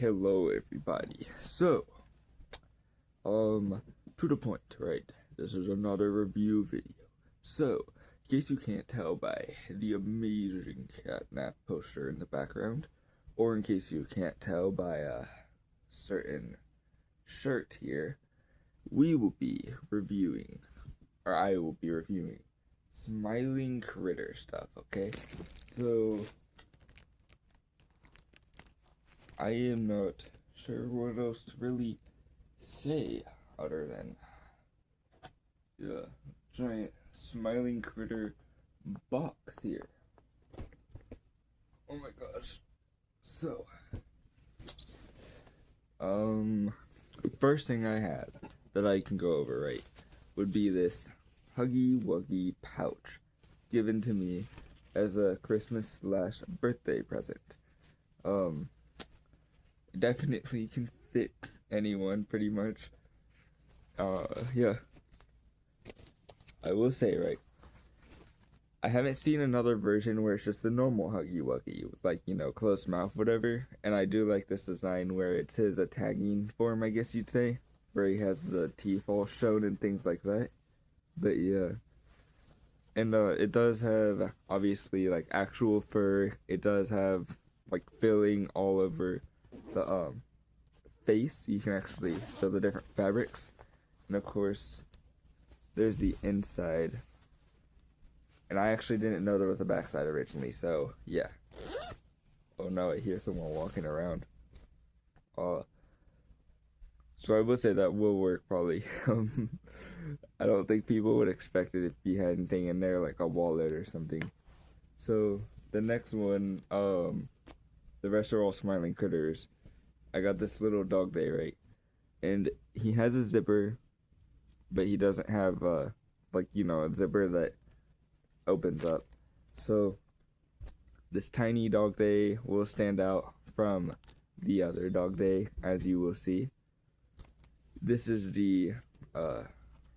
Hello everybody. To the point, right? This is another review video. So, in case you can't tell by the amazing catnap poster in the background, or in case you can't tell by a certain shirt here, we will be reviewing, or I will be reviewing, smiling critter stuff, okay? So, I am not sure what else to really say other than giant smiling critter box here. Oh my gosh. So, first thing I have that I can go over, right, would be this Huggy Wuggy pouch given to me as a Christmas/birthday present. Definitely can fit anyone pretty much. Yeah. I will say, right, I haven't seen another version where it's just the normal Huggy Wuggy with, like, closed mouth, whatever. And I do like this design where it says a tagging form, I guess you'd say, where he has the teeth all shown and things like that. But yeah. And it does have, obviously, like, actual fur. It does have, like, filling all over the face. You can actually show the different fabrics. And of course, there's the inside. And I actually didn't know there was a backside originally, so yeah. Oh no, I hear someone walking around. So I will say that will work probably. I don't think people would expect it if you had anything in there like a wallet or something. So the next one, the rest are all smiling critters. I got this little dog day, right? And he has a zipper, but he doesn't have a zipper that opens up. So this tiny dog day will stand out from the other dog day, as you will see. This is the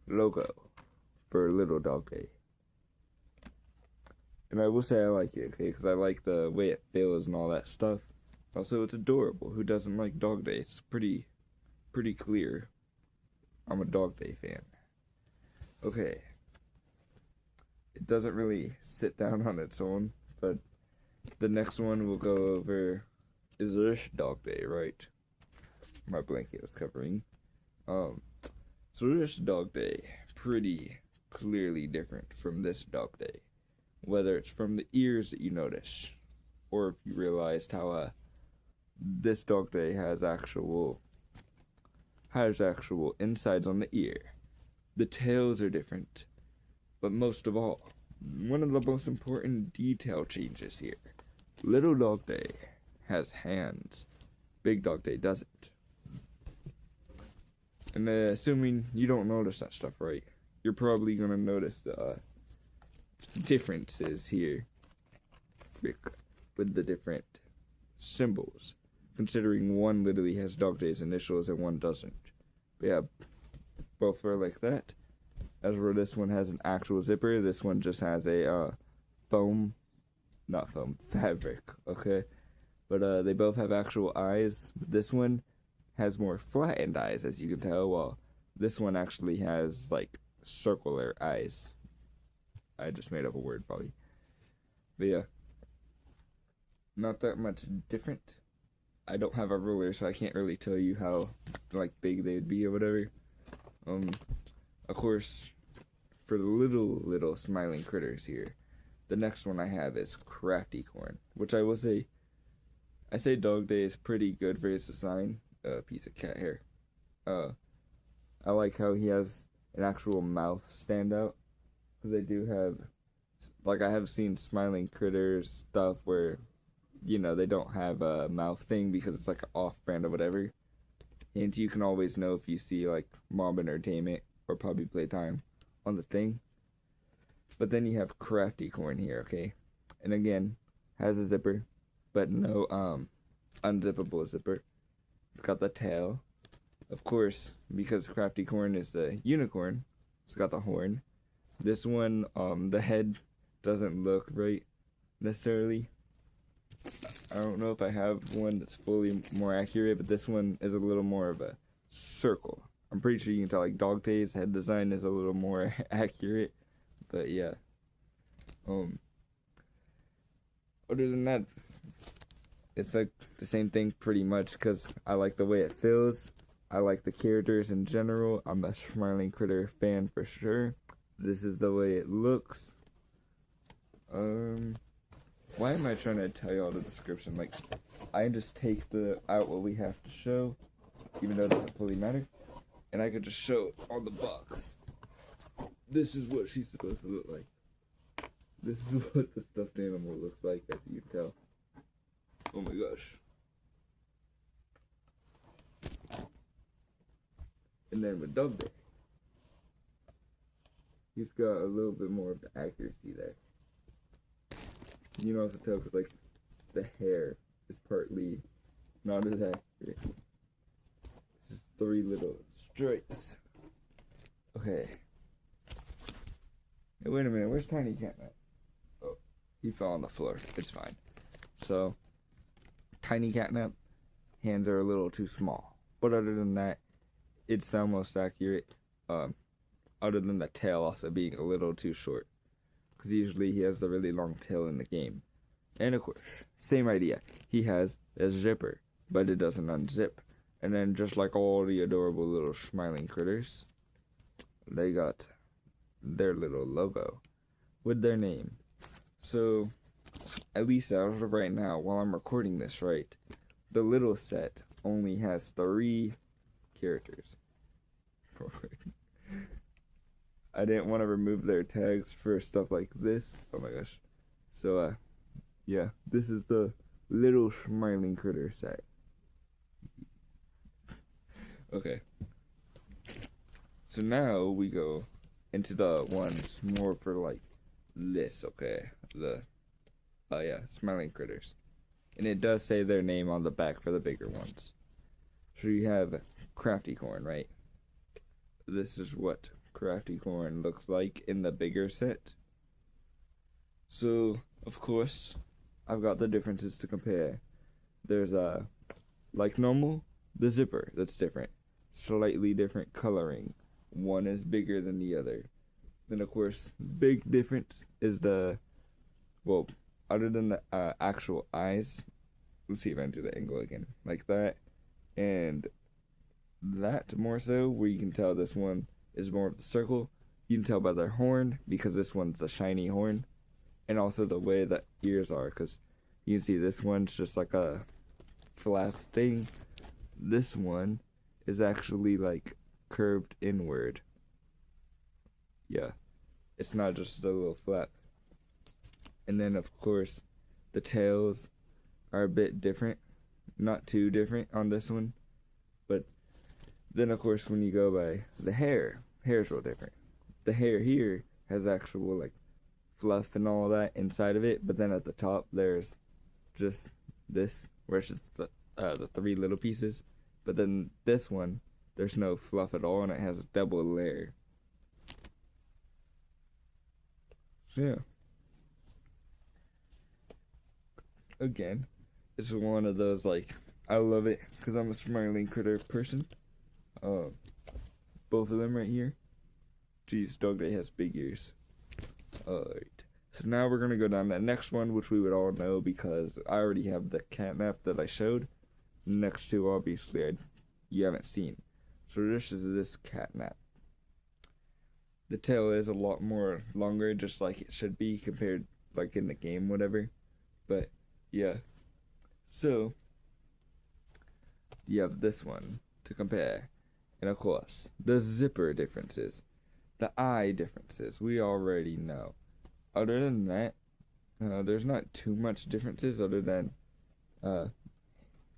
logo for Little Dog Day. And I will say I like it, okay, because I like the way it feels and all that stuff. Also, it's adorable. Who doesn't like Dog Day? It's pretty clear. I'm a Dog Day fan. Okay. It doesn't really sit down on its own, but the next one we'll go over is this Dog Day, right? My blanket was covering. So this Dog Day, pretty clearly different from this Dog Day. Whether it's from the ears that you notice, or if you realized how this Dog Day has actual insides on the ear. The tails are different. But most of all, one of the most important detail changes here. Little Dog Day has hands. Big Dog Day doesn't. And assuming you don't notice that stuff, right, you're probably going to notice the differences here with the different symbols, considering one literally has Dog Day's initials and one doesn't. But yeah, both are like that. As where this one has an actual zipper, this one just has a fabric, okay? But they both have actual eyes. This one has more flattened eyes, as you can tell, while this one actually has, like, circular eyes. I just made up a word, probably. But yeah, not that much different. I don't have a ruler, so I can't really tell you how, like, big they would be or whatever. Of course, for the little smiling critters here, the next one I have is Crafty Corn, which I will say, I say Dog Day is pretty good for his design. Piece of cat hair. I like how he has an actual mouth stand out, because they do have, like, I have seen smiling critters stuff where, they don't have a mouth thing because it's like an off-brand or whatever. And you can always know if you see, like, Mob Entertainment or probably Playtime on the thing. But then you have Crafty Corn here, okay? And again, has a zipper, but no unzippable zipper. It's got the tail. Of course, because Crafty Corn is the unicorn, it's got the horn. This one, the head doesn't look right necessarily. I don't know if I have one that's fully more accurate, but this one is a little more of a circle. I'm pretty sure you can tell, like, Dogtay's head design is a little more accurate, but yeah. Other than that, it's like the same thing pretty much, because I like the way it feels. I like the characters in general. I'm a Smiling Critter fan for sure. This is the way it looks. Why am I trying to tell you all the description? Like, I just take out what we have to show, even though it doesn't fully matter, and I could just show it on the box. This is what she's supposed to look like. This is what the stuffed animal looks like, as you can tell. Oh my gosh. And then with Dogday, he's got a little bit more of the accuracy there. You can also tell because, like, the hair is partly not as accurate. It's just 3 little stripes. Okay. Hey, wait a minute, where's Tiny Catnap? Oh, he fell on the floor. It's fine. So, Tiny Catnap, hands are a little too small. But other than that, it's almost accurate. Other than the tail also being a little too short. Because usually he has the really long tail in the game. And of course, same idea. He has a zipper, but it doesn't unzip. And then just like all the adorable little Smiling Critters, they got their little logo with their name. So, at least as of right now, while I'm recording this, right, the little set only has 3 characters. I didn't want to remove their tags for stuff like this. Oh my gosh. So, yeah, this is the little Smiling Critter set. Okay. So now we go into the ones more for, like, this, okay? Smiling Critters. And it does say their name on the back for the bigger ones. So you have Crafty Corn, right? This is what Crafty Corn looks like in the bigger set. So, of course, I've got the differences to compare. There's like normal, the zipper, that's different. Slightly different coloring. One is bigger than the other. Then, of course, big difference is other than the actual eyes, let's see if I can do the angle again, like that, and that more so, where you can tell this one is more of the circle. You can tell by their horn, because this one's a shiny horn, and also the way the ears are, because you can see this one's just like a flat thing. This one is actually like curved inward. Yeah, it's not just a little flap. And then, of course, the tails are a bit different. Not too different on this one. But then, of course, when you go by the hair's real different. The hair here has actual, like, fluff and all that inside of it. But then at the top, there's just this, where it's just the 3 little pieces. But then this one, there's no fluff at all, and it has a double layer. So, yeah. Again, it's one of those, like, I love it because I'm a Smiling Critter person. Both of them right here. Jeez, Dogday has big ears. Alright. So now we're going to go down to the next one, which we would all know because I already have the catnap that I showed. Next to, obviously, you haven't seen. So this is this catnap. The tail is a lot more longer, just like it should be compared, like, in the game, whatever. But, yeah. So, you have this one to compare. And, of course, the zipper differences. The eye differences, we already know. Other than that, there's not too much differences other than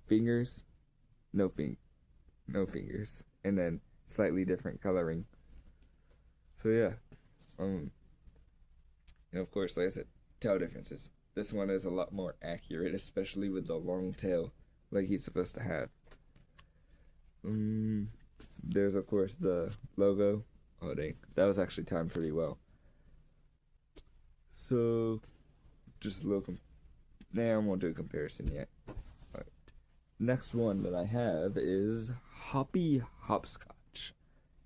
fingers, no fingers, and then slightly different coloring. So yeah, and of course, like I said, tail differences. This one is a lot more accurate, especially with the long tail, like he's supposed to have. There's of course the logo. Oh dang, that was actually timed pretty well. So, just a little Nah, I won't do a comparison yet. Alright. Next one that I have is Hoppy Hopscotch.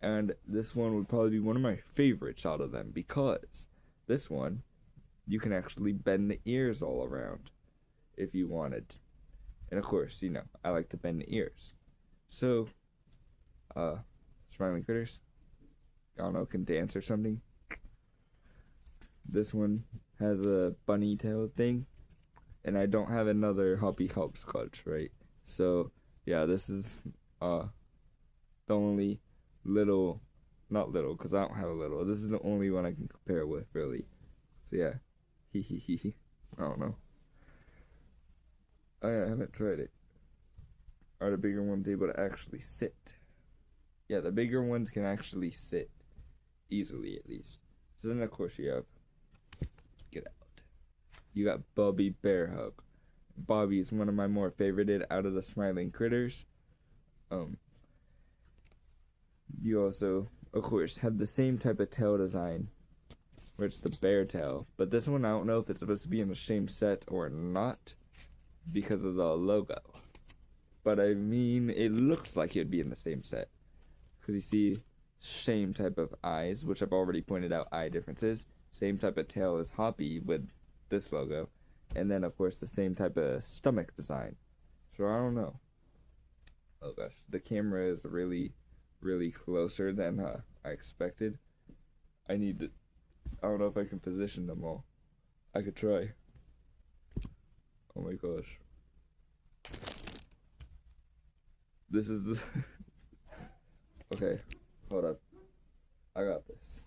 And this one would probably be one of my favorites out of them because this one, you can actually bend the ears all around if you wanted. And of course, you know, I like to bend the ears. So, Smiling Critters, I don't know, can dance or something. This one has a bunny tail thing, and I don't have another Hoppy Hopscotch, right? So, yeah, this is the only little, not little, because I don't have a little. This is the only one I can compare with, really. So, yeah, I don't know. I haven't tried it. Are the bigger ones able to actually sit? Yeah, the bigger ones can actually sit easily, at least. So then, of course, you have get out. You got Bobby Bear Hug. Bobby is one of my more favorited out of the Smiling Critters. You also, of course, have the same type of tail design, where it's the bear tail. But this one, I don't know if it's supposed to be in the same set or not, because of the logo. But I mean, it looks like it'd be in the same set. Because you see, same type of eyes, which I've already pointed out eye differences. Same type of tail as Hoppy with this logo. And then, of course, the same type of stomach design. So I don't know. Oh gosh, the camera is really, really closer than I expected. I don't know if I can position them all. I could try. Oh my gosh. This is the... Okay, hold up. I got this.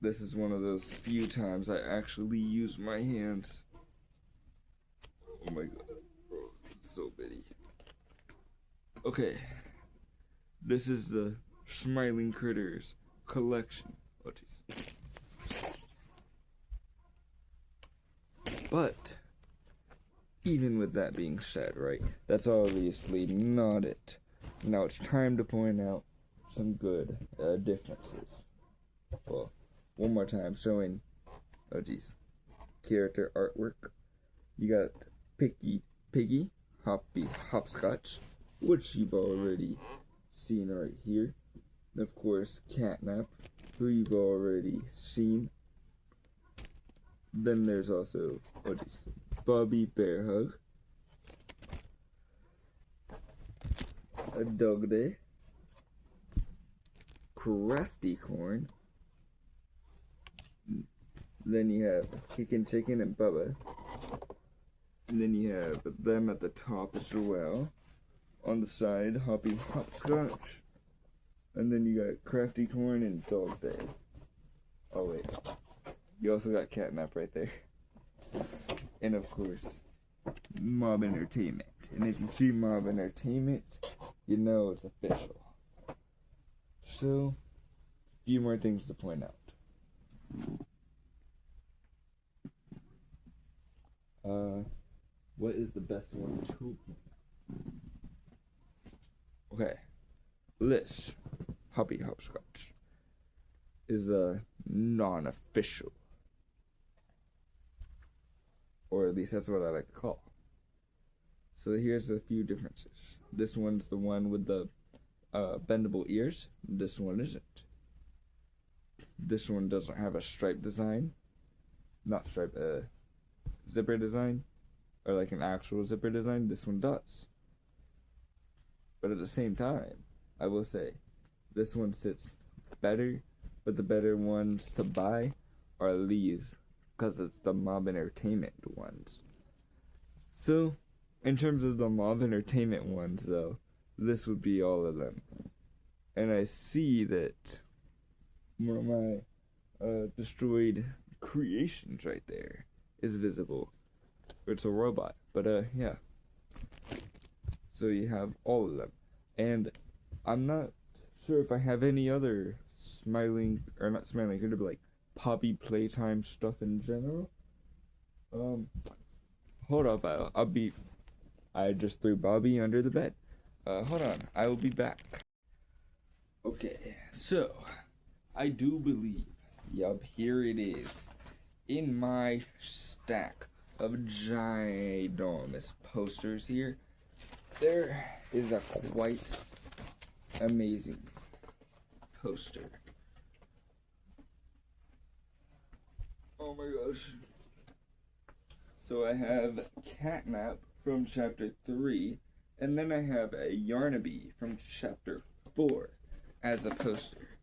This is one of those few times I actually use my hands. Oh my god, bro, it's so bitty. Okay, this is the Smiling Critters collection. Oh jeez. But even with that being said, right, that's obviously not it. Now it's time to point out some good differences. Well, one more time showing, oh geez, character artwork. You got Piggy, Hoppy Hopscotch, which you've already seen right here. And of course, Catnap, who you've already seen. Then there's also, oh geez, Bobby Bear Hug, a Dog Day, Crafty Corn. Then you have Kickin' Chicken and Bubba. And then you have them at the top as well. On the side, Hoppy Hopscotch. And then you got Crafty Corn and Dog Day. Oh wait, you also got Catnap right there. And of course, Mob Entertainment. And if you see Mob Entertainment, you know it's official. So, a few more things to point out. What is the best one to? Okay, this Hoppy Hopscotch is a non-official, or at least that's what I like to call. So here's a few differences. This one's the one with the bendable ears. This one isn't. This one doesn't have a stripe design. Not stripe, zipper design. Or like an actual zipper design. This one does. But at the same time, I will say, this one sits better. But the better ones to buy are these. Because it's the Mob Entertainment ones. So, in terms of the Mob Entertainment ones, though, this would be all of them. And I see that one of my destroyed creations right there is visible. It's a robot, but yeah. So you have all of them. And I'm not sure if I have any other not smiling, could be like Poppy Playtime stuff in general. Hold up, I just threw Bobby under the bed. Hold on, I will be back. Okay, so, I do believe, yup, here it is, in my stack of ginormous posters here. There is a quite amazing poster. Oh my gosh. So I have Catnap from chapter 3, and then I have a Yarnaby from chapter 4 as a poster.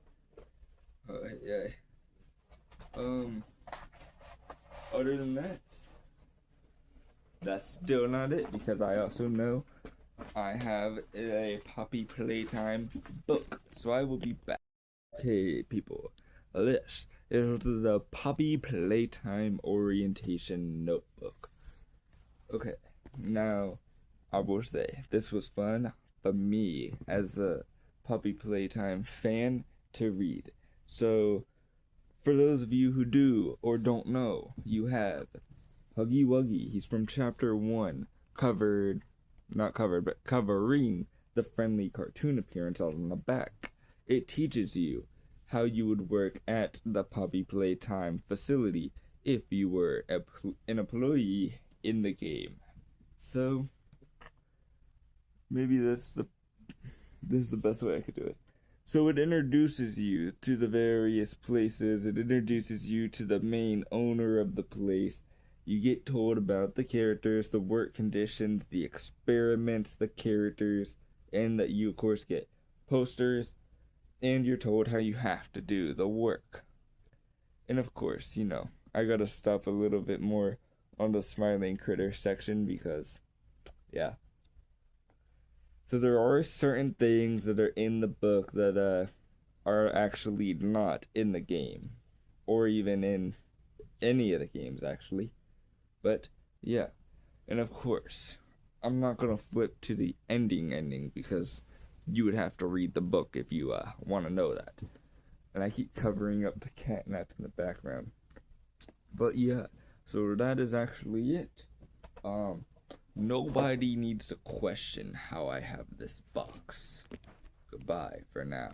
Yeah. Other than that, that's still not it, because I also know I have a Puppy Playtime book, so I will be back. Okay, people, this is the Puppy Playtime Orientation Notebook. Okay, now, I will say, this was fun for me as a Puppy Playtime fan to read. So, for those of you who do or don't know, you have Huggy Wuggy. He's from chapter 1, covering the friendly cartoon appearance on the back. It teaches you how you would work at the Puppy Playtime facility if you were an employee in the game. So, maybe this is the best way I could do it. So it introduces you to the various places. It introduces you to the main owner of the place. You get told about the characters, the work conditions, the experiments, the characters, and that you, of course, get posters, and you're told how you have to do the work. And of course, I gotta stop a little bit more on the smiling critter section because, yeah. So there are certain things that are in the book that are actually not in the game, or even in any of the games actually. But yeah, and of course, I'm not gonna flip to the ending because you would have to read the book if you want to know that. And I keep covering up the catnap in the background. But yeah, so that is actually it. Nobody needs to question how I have this box. Goodbye for now.